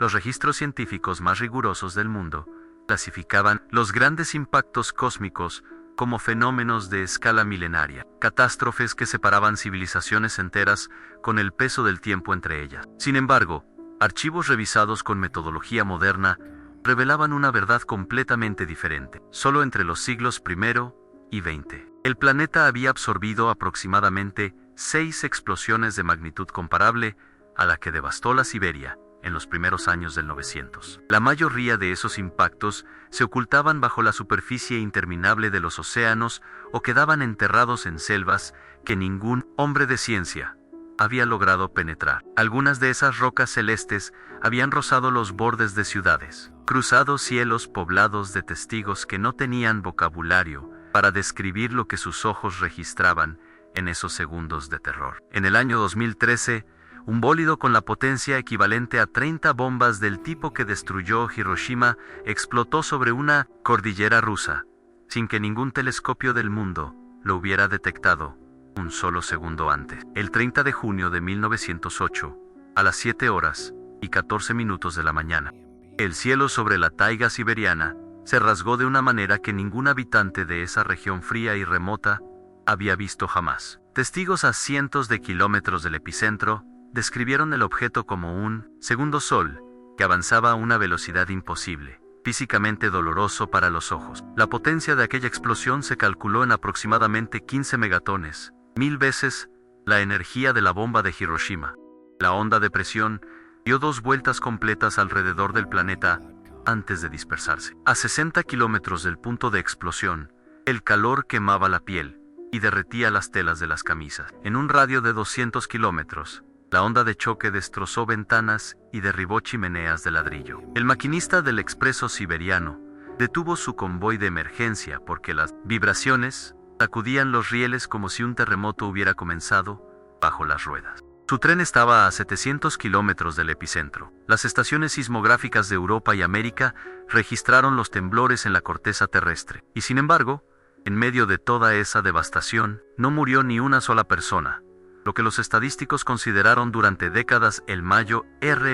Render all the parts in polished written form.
Los registros científicos más rigurosos del mundo clasificaban los grandes impactos cósmicos como fenómenos de escala milenaria, catástrofes que separaban civilizaciones enteras con el peso del tiempo entre ellas. Sin embargo, archivos revisados con metodología moderna revelaban una verdad completamente diferente. Solo entre los siglos I y XX, el planeta había absorbido aproximadamente 6 explosiones de magnitud comparable a la que devastó la Siberia en los primeros años del 900. La mayoría de esos impactos se ocultaban bajo la superficie interminable de los océanos o quedaban enterrados en selvas que ningún hombre de ciencia había logrado penetrar. Algunas de esas rocas celestes habían rozado los bordes de ciudades, cruzado cielos poblados de testigos que no tenían vocabulario para describir lo que sus ojos registraban en esos segundos de terror. En el año 2013, un bólido con la potencia equivalente a 30 bombas del tipo que destruyó Hiroshima explotó sobre una cordillera rusa, sin que ningún telescopio del mundo lo hubiera detectado un solo segundo antes. El 30 de junio de 1908, a las 7:14 de la mañana, el cielo sobre la taiga siberiana se rasgó de una manera que ningún habitante de esa región fría y remota había visto jamás. Testigos a cientos de kilómetros del epicentro describieron el objeto como un segundo sol que avanzaba a una velocidad imposible, físicamente doloroso para los ojos. La potencia de aquella explosión se calculó en aproximadamente 15 megatones, 1000 veces la energía de la bomba de Hiroshima. La onda de presión dio 2 vueltas completas alrededor del planeta antes de dispersarse. A 60 kilómetros del punto de explosión, el calor quemaba la piel y derretía las telas de las camisas. En un radio de 200 kilómetros, la onda de choque destrozó ventanas y derribó chimeneas de ladrillo. El maquinista del expreso siberiano detuvo su convoy de emergencia porque las vibraciones sacudían los rieles como si un terremoto hubiera comenzado bajo las ruedas. Su tren estaba a 700 kilómetros del epicentro. Las estaciones sismográficas de Europa y América registraron los temblores en la corteza terrestre. Y sin embargo, en medio de toda esa devastación, no murió ni una sola persona, lo que los estadísticos consideraron durante décadas el mayor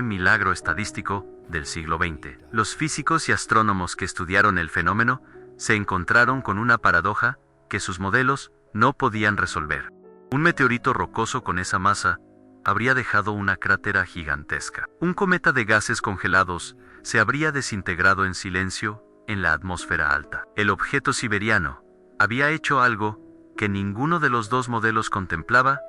milagro estadístico del siglo XX. Los físicos y astrónomos que estudiaron el fenómeno se encontraron con una paradoja que sus modelos no podían resolver. Un meteorito rocoso con esa masa habría dejado una crátera gigantesca. Un cometa de gases congelados se habría desintegrado en silencio en la atmósfera alta. El objeto siberiano había hecho algo que ninguno de los dos modelos contemplaba.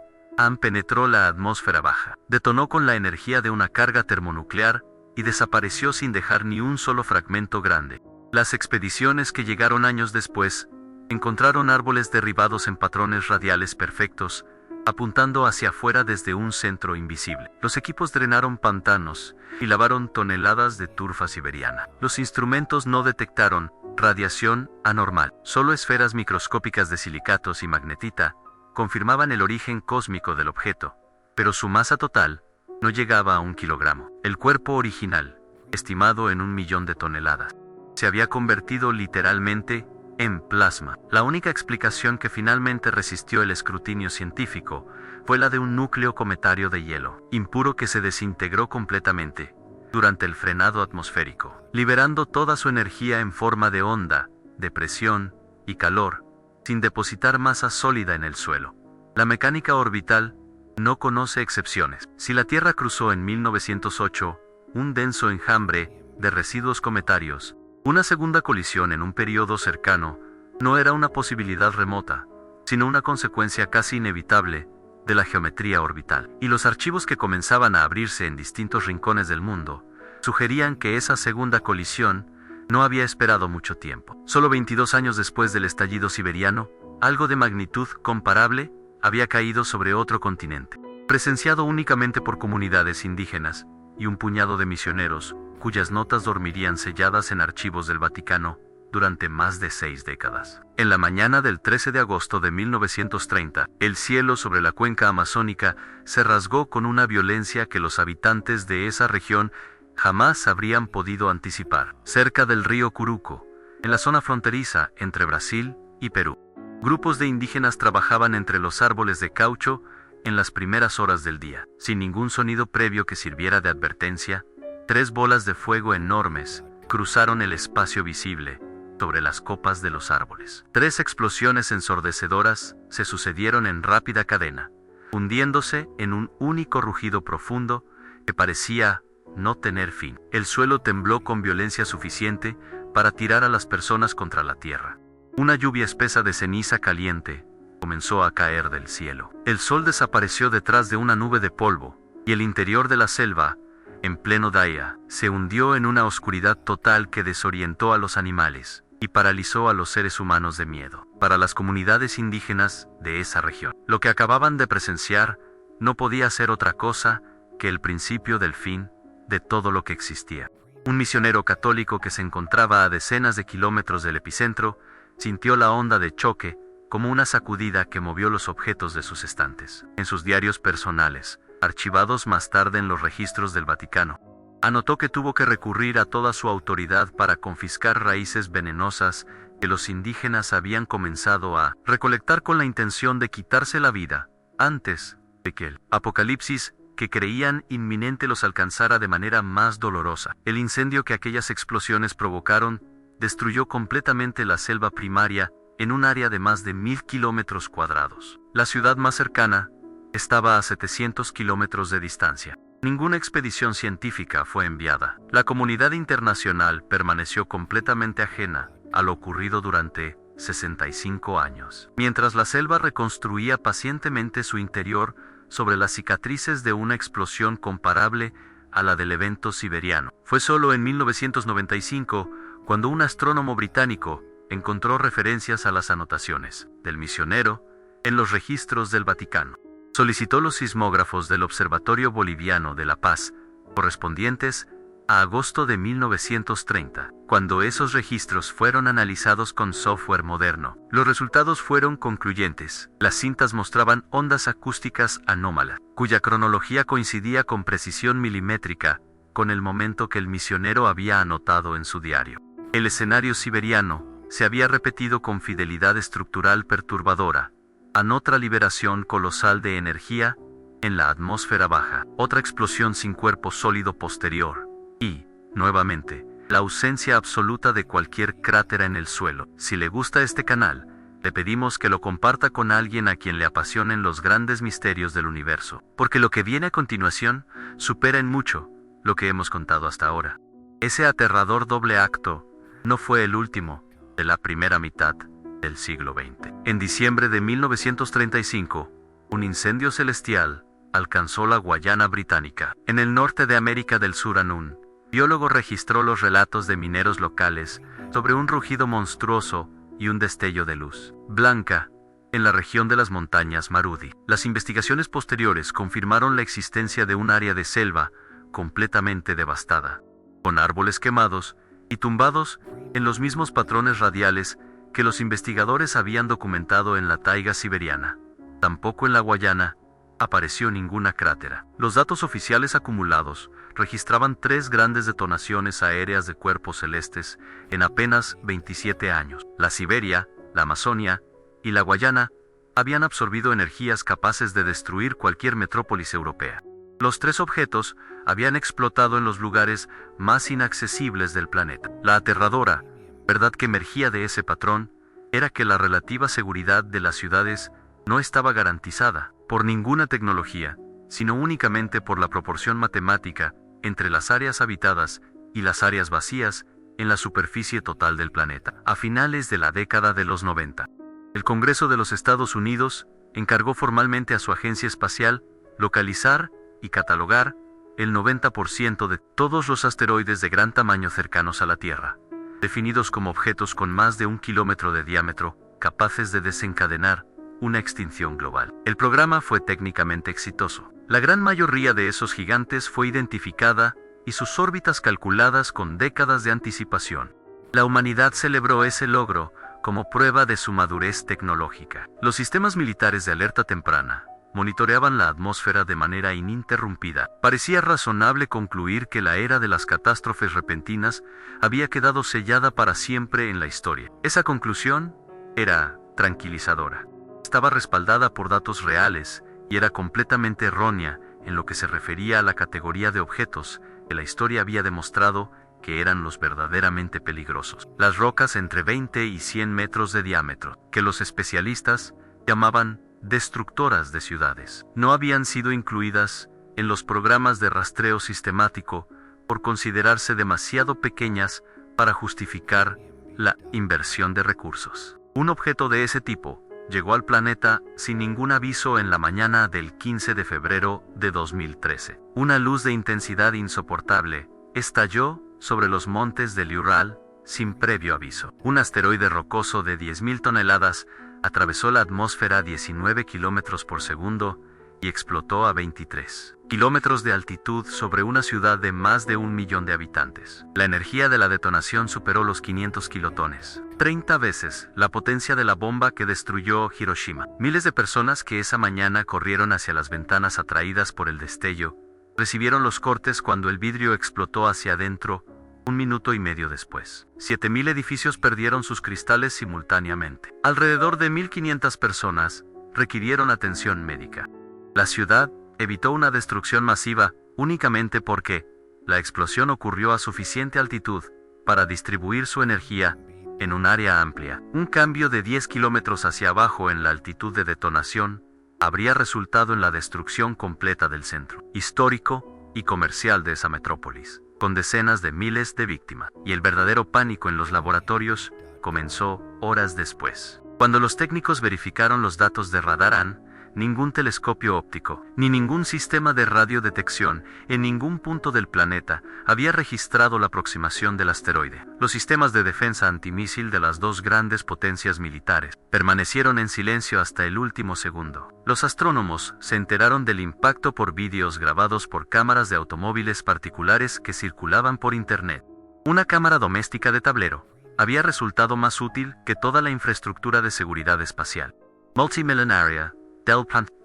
Penetró la atmósfera baja, detonó con la energía de una carga termonuclear y desapareció sin dejar ni un solo fragmento grande. Las expediciones que llegaron años después encontraron árboles derribados en patrones radiales perfectos, apuntando hacia afuera desde un centro invisible. Los equipos drenaron pantanos y lavaron toneladas de turfa siberiana. Los instrumentos no detectaron radiación anormal, solo esferas microscópicas de silicatos y magnetita confirmaban el origen cósmico del objeto, pero su masa total no llegaba a 1 kilogramo. El cuerpo original, estimado en 1 millón de toneladas, se había convertido literalmente en plasma. La única explicación que finalmente resistió el escrutinio científico fue la de un núcleo cometario de hielo impuro que se desintegró completamente durante el frenado atmosférico, liberando toda su energía en forma de onda, de presión y calor, sin depositar masa sólida en el suelo. La mecánica orbital no conoce excepciones. Si la Tierra cruzó en 1908 un denso enjambre de residuos cometarios, una segunda colisión en un periodo cercano no era una posibilidad remota, sino una consecuencia casi inevitable de la geometría orbital. Y los archivos que comenzaban a abrirse en distintos rincones del mundo sugerían que esa segunda colisión no había esperado mucho tiempo. Solo 22 años después del estallido siberiano, algo de magnitud comparable había caído sobre otro continente, presenciado únicamente por comunidades indígenas y un puñado de misioneros, cuyas notas dormirían selladas en archivos del Vaticano durante más de 6 décadas. En la mañana del 13 de agosto de 1930, el cielo sobre la cuenca amazónica se rasgó con una violencia que los habitantes de esa región jamás habrían podido anticipar. Cerca del río Curuco, en la zona fronteriza entre Brasil y Perú, grupos de indígenas trabajaban entre los árboles de caucho en las primeras horas del día. Sin ningún sonido previo que sirviera de advertencia, 3 bolas de fuego enormes cruzaron el espacio visible sobre las copas de los árboles. 3 explosiones ensordecedoras se sucedieron en rápida cadena, hundiéndose en un único rugido profundo que parecía no tener fin. El suelo tembló con violencia suficiente para tirar a las personas contra la tierra. Una lluvia espesa de ceniza caliente comenzó a caer del cielo. El sol desapareció detrás de una nube de polvo, y el interior de la selva, en pleno día, se hundió en una oscuridad total que desorientó a los animales y paralizó a los seres humanos de miedo. Para las comunidades indígenas de esa región, lo que acababan de presenciar no podía ser otra cosa que el principio del fin de todo lo que existía. Un misionero católico que se encontraba a decenas de kilómetros del epicentro sintió la onda de choque como una sacudida que movió los objetos de sus estantes. En sus diarios personales, archivados más tarde en los registros del Vaticano, anotó que tuvo que recurrir a toda su autoridad para confiscar raíces venenosas que los indígenas habían comenzado a recolectar con la intención de quitarse la vida antes de que el apocalipsis que creían inminente los alcanzara de manera más dolorosa. El incendio que aquellas explosiones provocaron destruyó completamente la selva primaria en un área de más de 1000 kilómetros cuadrados. La ciudad más cercana estaba a 700 kilómetros de distancia. Ninguna expedición científica fue enviada. La comunidad internacional permaneció completamente ajena a lo ocurrido durante 65 años. Mientras la selva reconstruía pacientemente su interior sobre las cicatrices de una explosión comparable a la del evento siberiano. Fue solo en 1995 cuando un astrónomo británico encontró referencias a las anotaciones del misionero en los registros del Vaticano. Solicitó los sismógrafos del Observatorio Boliviano de La Paz, correspondientes a agosto de 1930. Cuando esos registros fueron analizados con software moderno, los resultados fueron concluyentes. Las cintas mostraban ondas acústicas anómalas, cuya cronología coincidía con precisión milimétrica con el momento que el misionero había anotado en su diario. El escenario siberiano se había repetido con fidelidad estructural perturbadora, a otra liberación colosal de energía en la atmósfera baja, otra explosión sin cuerpo sólido posterior, y, nuevamente, la ausencia absoluta de cualquier cráter en el suelo. Si le gusta este canal, le pedimos que lo comparta con alguien a quien le apasionen los grandes misterios del universo, porque lo que viene a continuación supera en mucho lo que hemos contado hasta ahora. Ese aterrador doble acto no fue el último de la primera mitad del siglo XX. En diciembre de 1935, un incendio celestial alcanzó la Guayana Británica. En el norte de América del Sur, un biólogo registró los relatos de mineros locales sobre un rugido monstruoso y un destello de luz blanca en la región de las montañas Marudi. Las investigaciones posteriores confirmaron la existencia de un área de selva completamente devastada, con árboles quemados y tumbados en los mismos patrones radiales que los investigadores habían documentado en la taiga siberiana. Tampoco en la Guayana apareció ninguna crátera. Los datos oficiales acumulados registraban 3 grandes detonaciones aéreas de cuerpos celestes en apenas 27 años. La Siberia, la Amazonia y la Guayana habían absorbido energías capaces de destruir cualquier metrópolis europea. Los 3 objetos habían explotado en los lugares más inaccesibles del planeta. La aterradora verdad que emergía de ese patrón era que la relativa seguridad de las ciudades no estaba garantizada por ninguna tecnología, sino únicamente por la proporción matemática entre las áreas habitadas y las áreas vacías en la superficie total del planeta. A finales de la década de los 90, el Congreso de los Estados Unidos encargó formalmente a su agencia espacial localizar y catalogar el 90% de todos los asteroides de gran tamaño cercanos a la Tierra, definidos como objetos con más de 1 kilómetro de diámetro, capaces de desencadenar una extinción global. El programa fue técnicamente exitoso. La gran mayoría de esos gigantes fue identificada y sus órbitas calculadas con décadas de anticipación. La humanidad celebró ese logro como prueba de su madurez tecnológica. Los sistemas militares de alerta temprana monitoreaban la atmósfera de manera ininterrumpida. Parecía razonable concluir que la era de las catástrofes repentinas había quedado sellada para siempre en la historia. Esa conclusión era tranquilizadora. Estaba respaldada por datos reales y era completamente errónea en lo que se refería a la categoría de objetos que la historia había demostrado que eran los verdaderamente peligrosos. Las rocas entre 20 y 100 metros de diámetro, que los especialistas llamaban destructoras de ciudades, no habían sido incluidas en los programas de rastreo sistemático por considerarse demasiado pequeñas para justificar la inversión de recursos. Un objeto de ese tipo llegó al planeta sin ningún aviso en la mañana del 15 de febrero de 2013. Una luz de intensidad insoportable estalló sobre los montes del Ural sin previo aviso. Un asteroide rocoso de 10.000 toneladas atravesó la atmósfera a 19 kilómetros por segundo y explotó a 23 kilómetros de altitud sobre una ciudad de más de 1 millón de habitantes. La energía de la detonación superó los 500 kilotones, 30 veces la potencia de la bomba que destruyó Hiroshima. Miles de personas que esa mañana corrieron hacia las ventanas atraídas por el destello, recibieron los cortes cuando el vidrio explotó hacia adentro 1 minuto y medio después. 7.000 edificios perdieron sus cristales simultáneamente. Alrededor de 1.500 personas requirieron atención médica. La ciudad evitó una destrucción masiva únicamente porque la explosión ocurrió a suficiente altitud para distribuir su energía en un área amplia. Un cambio de 10 kilómetros hacia abajo en la altitud de detonación habría resultado en la destrucción completa del centro histórico y comercial de esa metrópolis, con decenas de miles de víctimas. Y el verdadero pánico en los laboratorios comenzó horas después. Cuando los técnicos verificaron los datos de radar, ningún telescopio óptico, ni ningún sistema de radiodetección en ningún punto del planeta había registrado la aproximación del asteroide. Los sistemas de defensa antimísil de las dos grandes potencias militares permanecieron en silencio hasta el último segundo. Los astrónomos se enteraron del impacto por vídeos grabados por cámaras de automóviles particulares que circulaban por Internet. Una cámara doméstica de tablero había resultado más útil que toda la infraestructura de seguridad espacial. Multimillenaria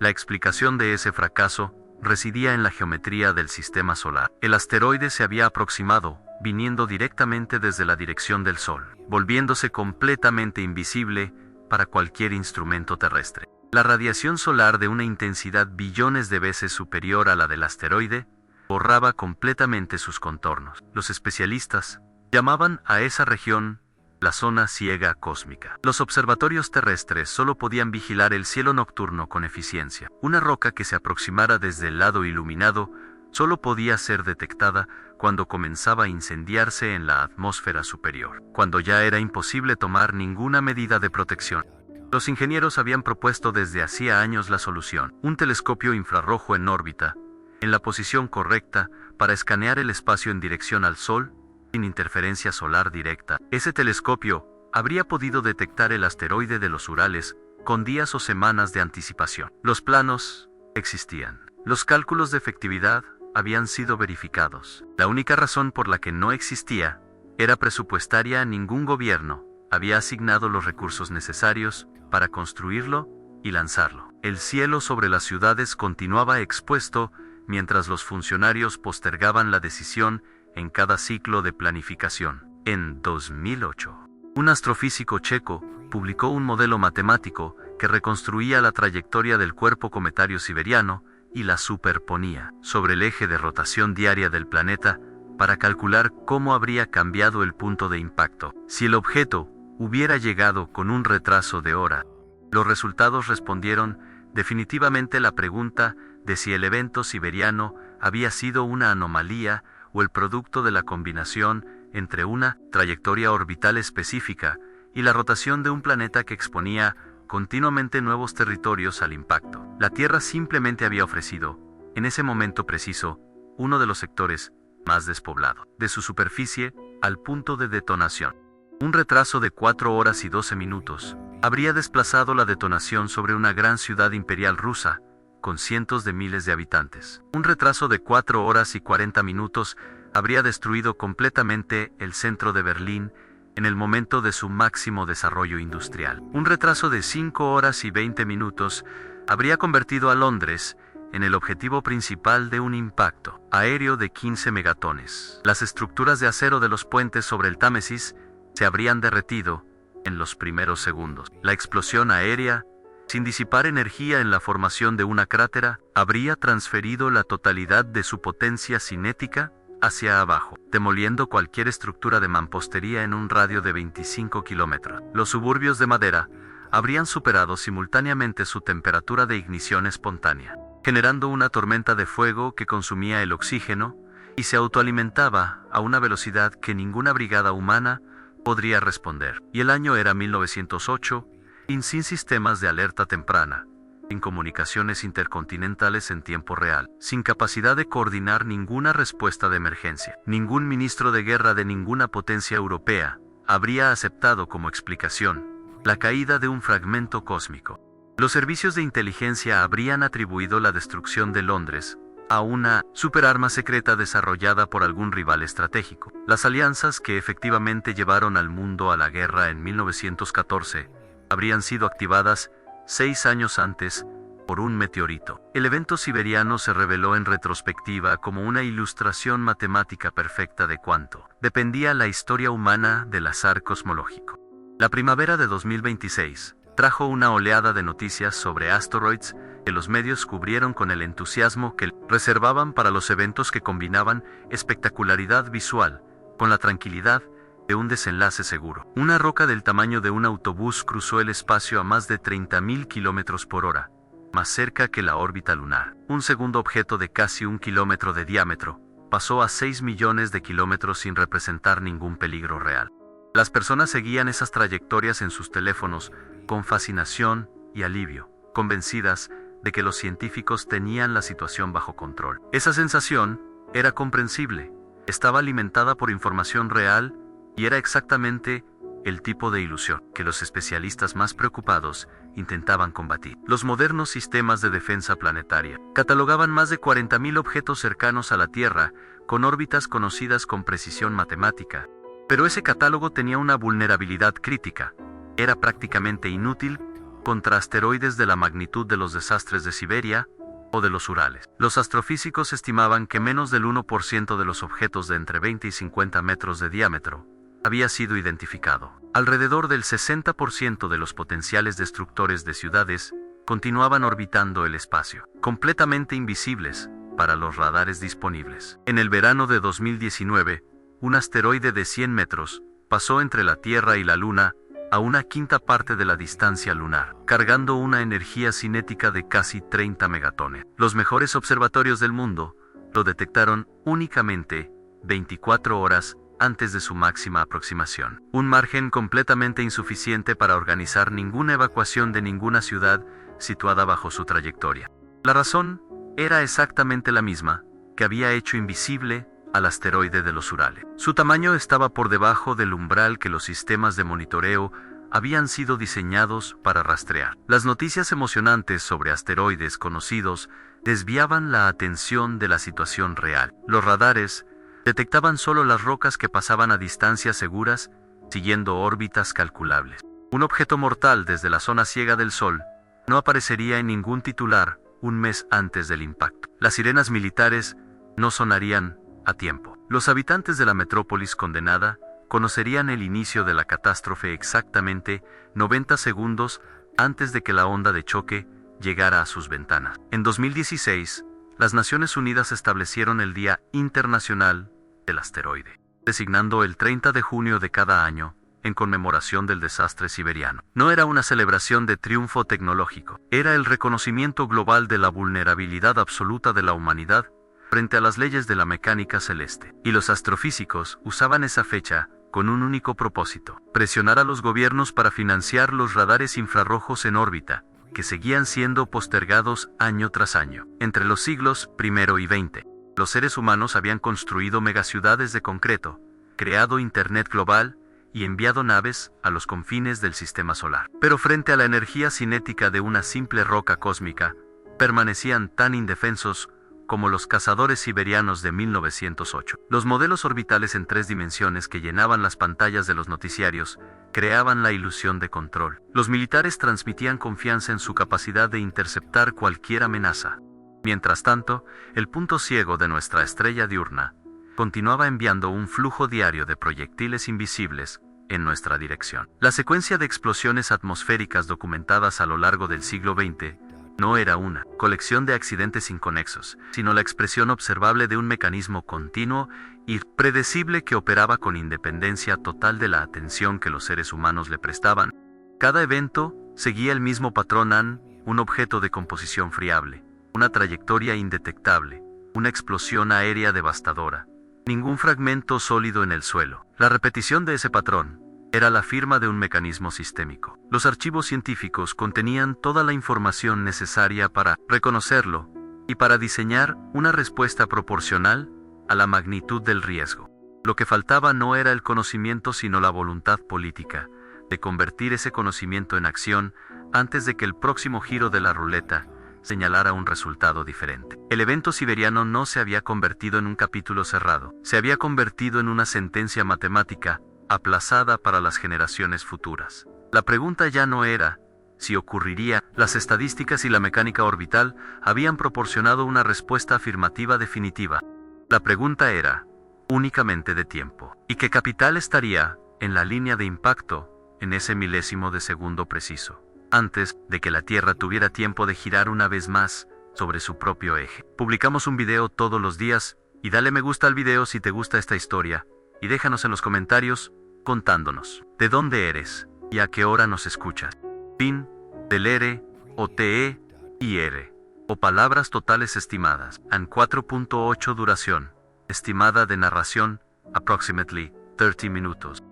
La explicación de ese fracaso residía en la geometría del sistema solar. El asteroide se había aproximado, viniendo directamente desde la dirección del Sol, volviéndose completamente invisible para cualquier instrumento terrestre. La radiación solar de una intensidad billones de veces superior a la del asteroide borraba completamente sus contornos. Los especialistas llamaban a esa región la zona ciega cósmica. Los observatorios terrestres solo podían vigilar el cielo nocturno con eficiencia. Una roca que se aproximara desde el lado iluminado solo podía ser detectada cuando comenzaba a incendiarse en la atmósfera superior, cuando ya era imposible tomar ninguna medida de protección. Los ingenieros habían propuesto desde hacía años la solución: un telescopio infrarrojo en órbita, en la posición correcta, para escanear el espacio en dirección al Sol, sin interferencia solar directa. Ese telescopio habría podido detectar el asteroide de los Urales con días o semanas de anticipación. Los planos existían. Los cálculos de efectividad habían sido verificados. La única razón por la que no existía era presupuestaria. Ningún gobierno había asignado los recursos necesarios para construirlo y lanzarlo. El cielo sobre las ciudades continuaba expuesto mientras los funcionarios postergaban la decisión en cada ciclo de planificación. En 2008, un astrofísico checo publicó un modelo matemático que reconstruía la trayectoria del cuerpo cometario siberiano y la superponía sobre el eje de rotación diaria del planeta para calcular cómo habría cambiado el punto de impacto si el objeto hubiera llegado con un retraso de hora. Los resultados respondieron definitivamente la pregunta de si el evento siberiano había sido una anomalía o el producto de la combinación entre una trayectoria orbital específica y la rotación de un planeta que exponía continuamente nuevos territorios al impacto. La Tierra simplemente había ofrecido, en ese momento preciso, uno de los sectores más despoblados de su superficie al punto de detonación. Un retraso de 4 horas y 12 minutos habría desplazado la detonación sobre una gran ciudad imperial rusa, con cientos de miles de habitantes. Un retraso de 4 horas y 40 minutos habría destruido completamente el centro de Berlín en el momento de su máximo desarrollo industrial. Un retraso de 5 horas y 20 minutos habría convertido a Londres en el objetivo principal de un impacto aéreo de 15 megatones. Las estructuras de acero de los puentes sobre el Támesis se habrían derretido en los primeros segundos. La explosión aérea, sin disipar energía en la formación de una crátera, habría transferido la totalidad de su potencia cinética hacia abajo, demoliendo cualquier estructura de mampostería en un radio de 25 kilómetros. Los suburbios de madera habrían superado simultáneamente su temperatura de ignición espontánea, generando una tormenta de fuego que consumía el oxígeno y se autoalimentaba a una velocidad que ninguna brigada humana podría responder. Y el año era 1908, y sin sistemas de alerta temprana, sin comunicaciones intercontinentales en tiempo real, sin capacidad de coordinar ninguna respuesta de emergencia. Ningún ministro de guerra de ninguna potencia europea habría aceptado como explicación la caída de un fragmento cósmico. Los servicios de inteligencia habrían atribuido la destrucción de Londres a una superarma secreta desarrollada por algún rival estratégico. Las alianzas que efectivamente llevaron al mundo a la guerra en 1914 habrían sido activadas 6 años antes por un meteorito. El evento siberiano se reveló en retrospectiva como una ilustración matemática perfecta de cuánto dependía la historia humana del azar cosmológico. La primavera de 2026 trajo una oleada de noticias sobre asteroides que los medios cubrieron con el entusiasmo que reservaban para los eventos que combinaban espectacularidad visual con la tranquilidad de un desenlace seguro. Una roca del tamaño de un autobús cruzó el espacio a más de 30.000 kilómetros por hora, más cerca que la órbita lunar. Un segundo objeto de casi 1 kilómetro de diámetro pasó a 6 millones de kilómetros sin representar ningún peligro real. Las personas seguían esas trayectorias en sus teléfonos con fascinación y alivio, convencidas de que los científicos tenían la situación bajo control. Esa sensación era comprensible, estaba alimentada por información real y era exactamente el tipo de ilusión que los especialistas más preocupados intentaban combatir. Los modernos sistemas de defensa planetaria catalogaban más de 40.000 objetos cercanos a la Tierra con órbitas conocidas con precisión matemática. Pero ese catálogo tenía una vulnerabilidad crítica. Era prácticamente inútil contra asteroides de la magnitud de los desastres de Siberia o de los Urales. Los astrofísicos estimaban que menos del 1% de los objetos de entre 20 y 50 metros de diámetro había sido identificado. Alrededor del 60% de los potenciales destructores de ciudades continuaban orbitando el espacio, completamente invisibles para los radares disponibles. En el verano de 2019, un asteroide de 100 metros pasó entre la Tierra y la Luna a una quinta parte de la distancia lunar, cargando una energía cinética de casi 30 megatones. Los mejores observatorios del mundo lo detectaron únicamente 24 horas antes de su máxima aproximación. Un margen completamente insuficiente para organizar ninguna evacuación de ninguna ciudad situada bajo su trayectoria. La razón era exactamente la misma que había hecho invisible al asteroide de los Urales. Su tamaño estaba por debajo del umbral que los sistemas de monitoreo habían sido diseñados para rastrear. Las noticias emocionantes sobre asteroides conocidos desviaban la atención de la situación real. Los radares detectaban solo las rocas que pasaban a distancias seguras, siguiendo órbitas calculables. Un objeto mortal desde la zona ciega del Sol no aparecería en ningún titular un mes antes del impacto. Las sirenas militares no sonarían a tiempo. Los habitantes de la metrópolis condenada conocerían el inicio de la catástrofe exactamente 90 segundos antes de que la onda de choque llegara a sus ventanas. En 2016, las Naciones Unidas establecieron el Día Internacional del Asteroide, designando el 30 de junio de cada año en conmemoración del desastre siberiano. No era una celebración de triunfo tecnológico, era el reconocimiento global de la vulnerabilidad absoluta de la humanidad frente a las leyes de la mecánica celeste. Y los astrofísicos usaban esa fecha con un único propósito: presionar a los gobiernos para financiar los radares infrarrojos en órbita, que seguían siendo postergados año tras año. Entre los siglos I y XX, los seres humanos habían construido megaciudades de concreto, creado Internet global y enviado naves a los confines del sistema solar. Pero frente a la energía cinética de una simple roca cósmica, permanecían tan indefensos como los cazadores siberianos de 1908. Los modelos orbitales en 3 dimensiones que llenaban las pantallas de los noticiarios creaban la ilusión de control. Los militares transmitían confianza en su capacidad de interceptar cualquier amenaza. Mientras tanto, el punto ciego de nuestra estrella diurna continuaba enviando un flujo diario de proyectiles invisibles en nuestra dirección. La secuencia de explosiones atmosféricas documentadas a lo largo del siglo XX no era una colección de accidentes inconexos, sino la expresión observable de un mecanismo continuo y predecible que operaba con independencia total de la atención que los seres humanos le prestaban. Cada evento seguía el mismo patrón: un objeto de composición friable, una trayectoria indetectable, una explosión aérea devastadora. Ningún fragmento sólido en el suelo. La repetición de ese patrón era la firma de un mecanismo sistémico. Los archivos científicos contenían toda la información necesaria para reconocerlo y para diseñar una respuesta proporcional a la magnitud del riesgo. Lo que faltaba no era el conocimiento, sino la voluntad política de convertir ese conocimiento en acción antes de que el próximo giro de la ruleta señalara un resultado diferente. El evento siberiano no se había convertido en un capítulo cerrado, se había convertido en una sentencia matemática aplazada para las generaciones futuras. La pregunta ya no era si ocurriría. Las estadísticas y la mecánica orbital habían proporcionado una respuesta afirmativa definitiva. La pregunta era únicamente de tiempo. ¿Y qué capital estaría en la línea de impacto en ese milésimo de segundo preciso, antes de que la Tierra tuviera tiempo de girar una vez más sobre su propio eje? Publicamos un video todos los días, y dale me gusta al video si te gusta esta historia, y déjanos en los comentarios contándonos de dónde eres y a qué hora nos escuchas. Fin del R o TE y R, o palabras totales estimadas, en 4.8 duración estimada de narración, approximately 30 minutos.